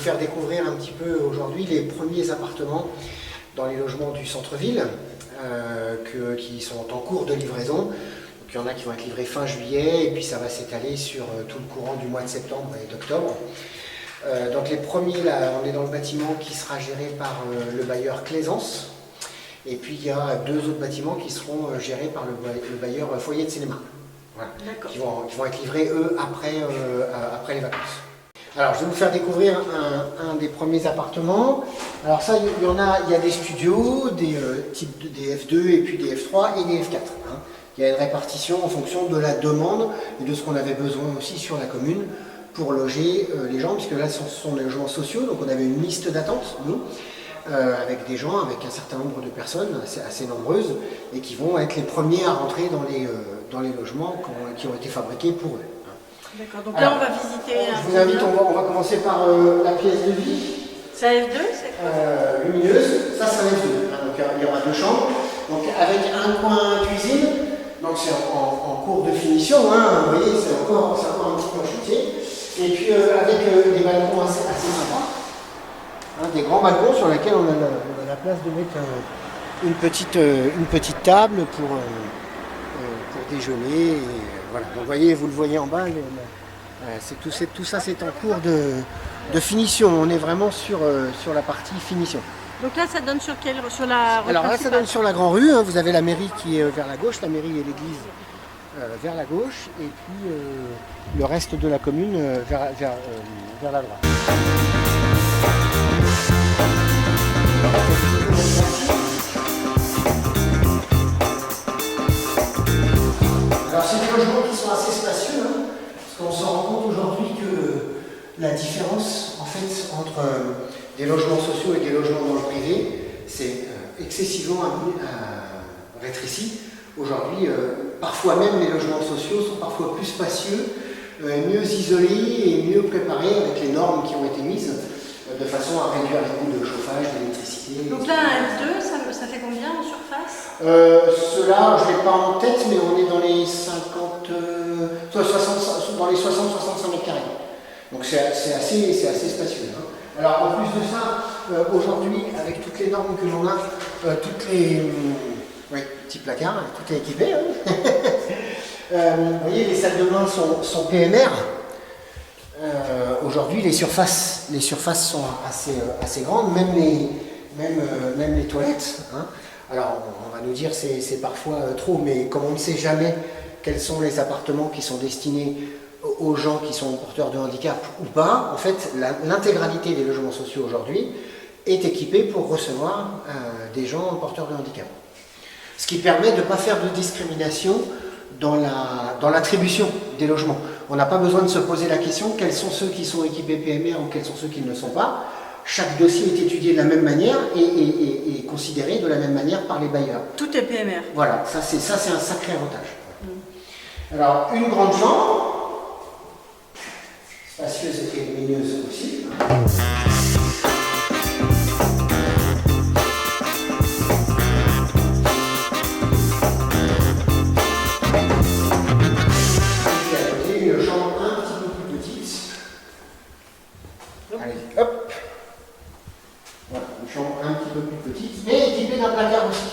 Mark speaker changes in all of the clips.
Speaker 1: faire découvrir un petit peu aujourd'hui les premiers appartements dans les logements du centre-ville qui sont en cours de livraison. Donc, il y en a qui vont être livrés fin juillet et puis ça va s'étaler sur tout le courant du mois de septembre et d'octobre. Donc les premiers, là, on est dans le bâtiment qui sera géré par le bailleur Claisance. Et puis il y a 2 autres bâtiments qui seront gérés par le bailleur Foyer de Cinéma. Voilà. Qui vont être livrés, eux, après les vacances. Alors, je vais vous faire découvrir un des premiers appartements. Alors ça, il y a des studios, des F2 et puis des F3 et des F4. Hein. Il y a une répartition en fonction de la demande et de ce qu'on avait besoin aussi sur la commune pour loger les gens, puisque là, ce sont des logements sociaux, donc on avait une liste d'attente, nous, avec des gens, avec un certain nombre de personnes, assez nombreuses, et qui vont être les premiers à rentrer dans les logements qui ont été fabriqués pour eux.
Speaker 2: D'accord, donc là on va visiter.
Speaker 1: Je vous invite, on va commencer par la pièce de vie.
Speaker 2: C'est un F2, c'est quoi
Speaker 1: lumineuse, ça c'est un F2. Donc il y aura 2 chambres, donc avec un coin cuisine, donc c'est en cours de finition, hein, vous voyez, c'est encore un petit peu en chantier. Et puis avec des balcons assez sympas, hein, des grands balcons sur lesquels on a la place de mettre une petite table pour déjeuner. Et, voilà. Donc, vous voyez, vous le voyez en bas, tout ça c'est en cours de finition. On est vraiment sur la partie finition.
Speaker 2: Donc là, ça donne sur la rue?
Speaker 1: Alors là, ça donne sur la Grand Rue. Hein. Vous avez la mairie qui est vers la gauche, la mairie et l'église vers la gauche, et puis le reste de la commune vers la droite. Alors c'est des logements qui sont assez spacieux, hein, parce qu'on se rend compte aujourd'hui que la différence en fait entre des logements sociaux et des logements dans le privé, c'est excessivement rétréci. Aujourd'hui, parfois même les logements sociaux sont parfois plus spacieux, mieux isolés et mieux préparés avec les normes qui ont été mises de façon à réduire les coûts de chauffage, d'électricité.
Speaker 2: Donc là, un F2, ça fait combien en surface?
Speaker 1: Ceux-là, je ne l'ai pas en tête, mais on est dans les 60-65 mètres carrés. Donc c'est assez spacieux. Hein. Alors en plus de ça, aujourd'hui, avec toutes les normes que l'on a, oui, petit placard, tout est équipé. Hein. Vous voyez, les salles de bain sont PMR. Aujourd'hui, les surfaces sont assez grandes, même les toilettes. Hein. Alors, on va nous dire c'est parfois trop, mais comme on ne sait jamais quels sont les appartements qui sont destinés aux gens qui sont porteurs de handicap ou pas, en fait, l'intégralité des logements sociaux aujourd'hui est équipée pour recevoir des gens porteurs de handicap. Ce qui permet de ne pas faire de discrimination dans l'attribution des logements. On n'a pas besoin de se poser la question quels sont ceux qui sont équipés PMR ou quels sont ceux qui ne le sont pas. Chaque dossier est étudié de la même manière et considéré de la même manière par les bailleurs.
Speaker 2: Tout est PMR.
Speaker 1: Voilà, ça c'est un sacré avantage. Alors, une grande chambre, spacieuse et lumineuse aussi. Allez, hop. Voilà, une chambre un petit peu plus petite, mais équipée d'un placard aussi.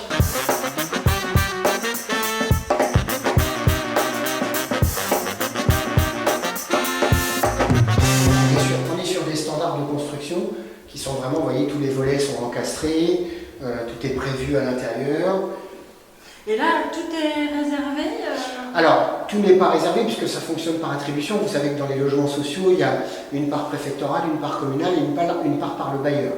Speaker 1: On est sur des standards de construction qui sont vraiment, vous voyez, tous les volets sont encastrés, tout est prévu à l'intérieur.
Speaker 2: Et là, tout est réservé
Speaker 1: Alors, tout n'est pas réservé puisque ça fonctionne par attribution. Vous savez que dans les logements sociaux, il y a une part préfectorale, une part communale et une part par le bailleur.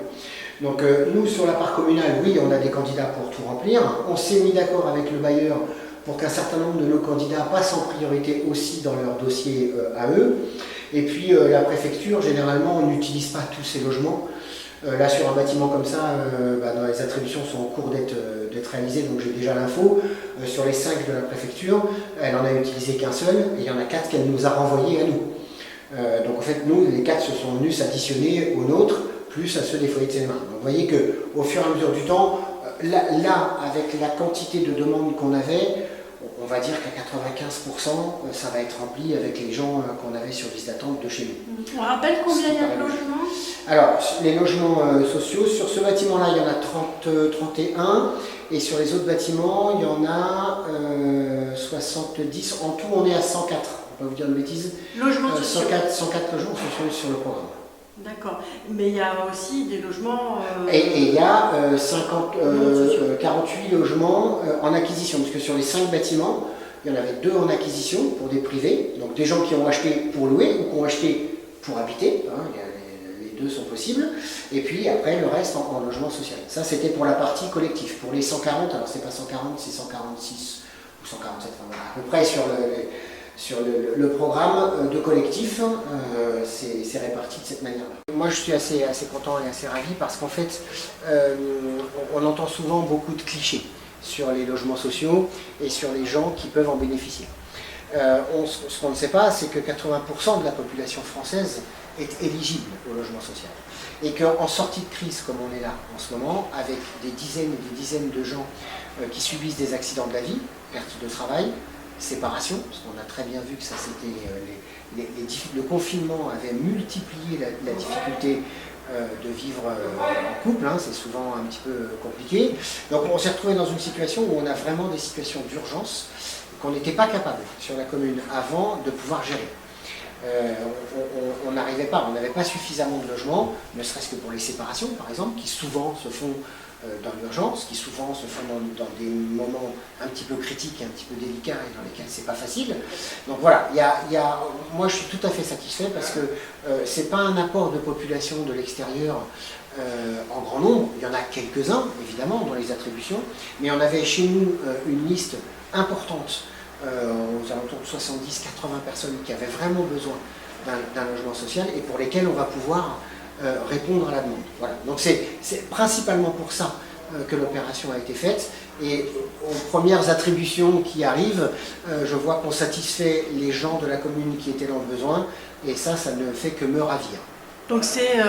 Speaker 1: Donc nous, sur la part communale, oui, on a des candidats pour tout remplir. On s'est mis d'accord avec le bailleur pour qu'un certain nombre de nos candidats passent en priorité aussi dans leur dossier à eux. Et puis la préfecture, généralement, on n'utilise pas tous ces logements. Là, sur un bâtiment comme ça, les attributions sont en cours d'être réalisées, donc j'ai déjà l'info. Sur les 5 de la préfecture, elle n'en a utilisé qu'un seul, et il y en a 4 qu'elle nous a renvoyés à nous. Donc en fait, nous, les 4 se sont venus s'additionner aux nôtres, plus à ceux des foyers de cinéma. Donc vous voyez qu'au fur et à mesure du temps, là, avec la quantité de demandes qu'on avait, on va dire qu'à 95%, ça va être rempli avec les gens qu'on avait sur liste d'attente de chez nous.
Speaker 2: On rappelle combien il y a de logements?
Speaker 1: Alors, les logements sociaux, sur ce bâtiment-là, il y en a 31, et sur les autres bâtiments, il y en a 70. En tout, on est à 104, on va vous dire de bêtises.
Speaker 2: Logements sociaux.
Speaker 1: 104 logements sociaux sur le programme.
Speaker 2: D'accord. Mais il y a aussi des logements...
Speaker 1: Et il y a 48 logements en acquisition, parce que sur les 5 bâtiments, il y en avait 2 en acquisition pour des privés, donc des gens qui ont acheté pour louer ou qui ont acheté pour habiter, hein, les deux sont possibles, et puis après le reste en logement social. Ça c'était pour la partie collective. Pour les 140, alors c'est pas 140, c'est 146 ou 147, enfin, voilà, à peu près sur le programme de collectif, c'est réparti de cette manière-là. Moi je suis assez content et assez ravi parce qu'en fait on entend souvent beaucoup de clichés sur les logements sociaux et sur les gens qui peuvent en bénéficier. Ce qu'on ne sait pas, c'est que 80% de la population française est éligible au logement social. Et qu'en sortie de crise, comme on est là en ce moment, avec des dizaines et des dizaines de gens qui subissent des accidents de la vie, perte de travail, séparation, parce qu'on a très bien vu que ça c'était le confinement avait multiplié la difficulté de vivre en couple, hein, c'est souvent un petit peu compliqué. Donc on s'est retrouvé dans une situation où on a vraiment des situations d'urgence qu'on n'était pas capable sur la commune avant de pouvoir gérer. On n'arrivait pas, on n'avait pas suffisamment de logements, ne serait-ce que pour les séparations par exemple, qui souvent se font dans l'urgence, qui souvent se font dans des moments un petit peu critiques, un petit peu délicats et dans lesquels c'est pas facile. Donc voilà, moi je suis tout à fait satisfait parce que c'est pas un apport de population de l'extérieur en grand nombre, il y en a quelques-uns évidemment dans les attributions, mais on avait chez nous une liste importante aux alentours de 70-80 personnes qui avaient vraiment besoin d'un logement social et pour lesquelles on va pouvoir répondre à la demande. Voilà. Donc c'est principalement pour ça que l'opération a été faite et aux premières attributions qui arrivent, je vois qu'on satisfait les gens de la commune qui étaient dans le besoin et ça ne fait que me ravir.
Speaker 2: Donc c'est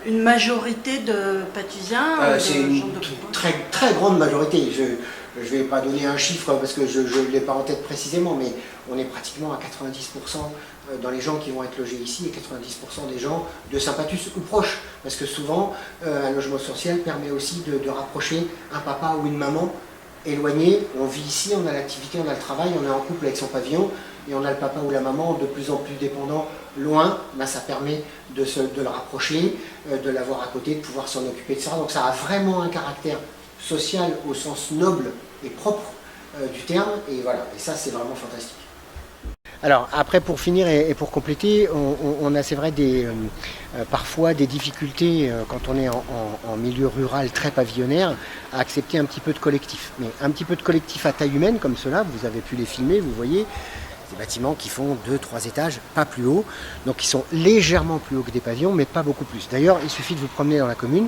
Speaker 2: une majorité de Pathusiens
Speaker 1: C'est une très grande majorité. Je ne vais pas donner un chiffre parce que je ne l'ai pas en tête précisément, mais on est pratiquement à 90% dans les gens qui vont être logés ici et 90% des gens de Saint-Pathus ou proches. Parce que souvent, un logement social permet aussi de rapprocher un papa ou une maman éloignés. On vit ici, on a l'activité, on a le travail, on est en couple avec son pavillon et on a le papa ou la maman de plus en plus dépendant loin. Ben, ça permet de le rapprocher, de l'avoir à côté, de pouvoir s'en occuper, etc. Donc ça a vraiment un caractère social au sens noble et propre du terme, et voilà, et ça c'est vraiment fantastique. Alors après pour finir et pour compléter, on a c'est vrai parfois des difficultés quand on est en milieu rural très pavillonnaire à accepter un petit peu de collectif. Mais un petit peu de collectif à taille humaine comme cela, vous avez pu les filmer, vous voyez, des bâtiments qui font 2-3 étages, pas plus haut, donc qui sont légèrement plus hauts que des pavillons, mais pas beaucoup plus. D'ailleurs, il suffit de vous promener dans la commune,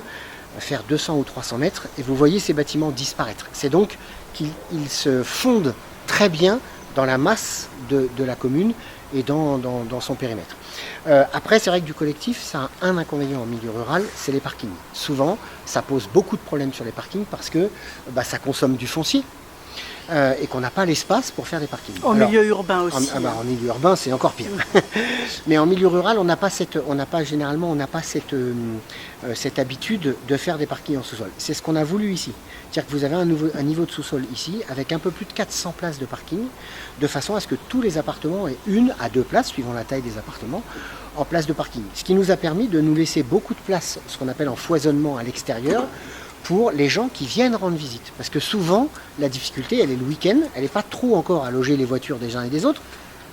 Speaker 1: faire 200 ou 300 mètres, et vous voyez ces bâtiments disparaître. C'est donc qu'ils se fondent très bien dans la masse de la commune et dans son périmètre. Après, c'est vrai que du collectif, ça a un inconvénient en milieu rural, c'est les parkings. Souvent, ça pose beaucoup de problèmes sur les parkings parce que ça consomme du foncier. Et qu'on n'a pas l'espace pour faire des parkings.
Speaker 2: Milieu urbain aussi.
Speaker 1: En milieu urbain, c'est encore pire. Mais en milieu rural, on n'a pas cette habitude de faire des parkings en sous-sol. C'est ce qu'on a voulu ici. C'est-à-dire que vous avez un niveau de sous-sol ici, avec un peu plus de 400 places de parking, de façon à ce que tous les appartements aient 1 à 2 places, suivant la taille des appartements, en place de parking. Ce qui nous a permis de nous laisser beaucoup de place, ce qu'on appelle en foisonnement à l'extérieur, pour les gens qui viennent rendre visite. Parce que souvent, la difficulté, elle est le week-end, elle n'est pas trop encore à loger les voitures des uns et des autres.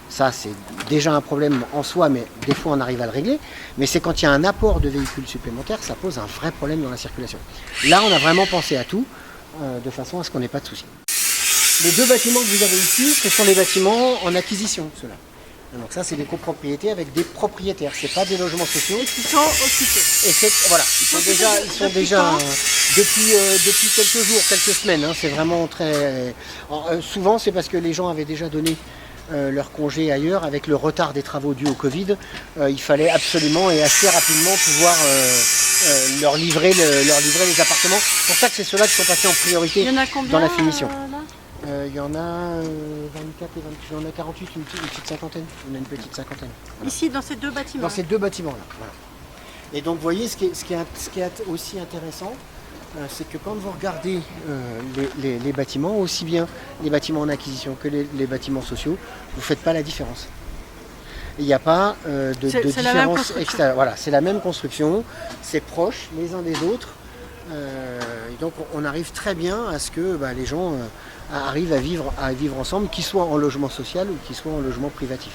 Speaker 1: Ça, c'est déjà un problème en soi, mais des fois, on arrive à le régler. Mais c'est quand il y a un apport de véhicules supplémentaires, ça pose un vrai problème dans la circulation. Là, on a vraiment pensé à tout, de façon à ce qu'on n'ait pas de soucis. Les 2 bâtiments que vous avez ici, ce sont les bâtiments en acquisition, ceux-là. Donc ça, c'est des copropriétés avec des propriétaires, c'est pas des logements sociaux.
Speaker 2: Et qui sont occupés.
Speaker 1: Et voilà, ils sont déjà depuis quelques jours, quelques semaines. Hein, c'est vraiment très. Alors, souvent, c'est parce que les gens avaient déjà donné leur congé ailleurs. Avec le retard des travaux dus au Covid, il fallait absolument et assez rapidement pouvoir leur livrer les appartements. C'est pour ça que c'est ceux-là qui sont passés en priorité dans la finition. Il y en a 24 et 28, il y en a 48, une petite cinquantaine. On a une petite cinquantaine. Voilà.
Speaker 2: Ici, dans ces 2 bâtiments.
Speaker 1: Dans ces 2 bâtiments-là, voilà. Et donc vous voyez, ce qui est aussi intéressant, c'est que quand vous regardez les bâtiments, aussi bien les bâtiments en acquisition que les bâtiments sociaux, vous ne faites pas la différence. Il n'y a pas de différence extérieure. Voilà, c'est la même construction, c'est proche les uns des autres. Et donc on arrive très bien à ce que les gens arrivent à vivre ensemble, qu'ils soient en logement social ou qu'ils soient en logement privatif.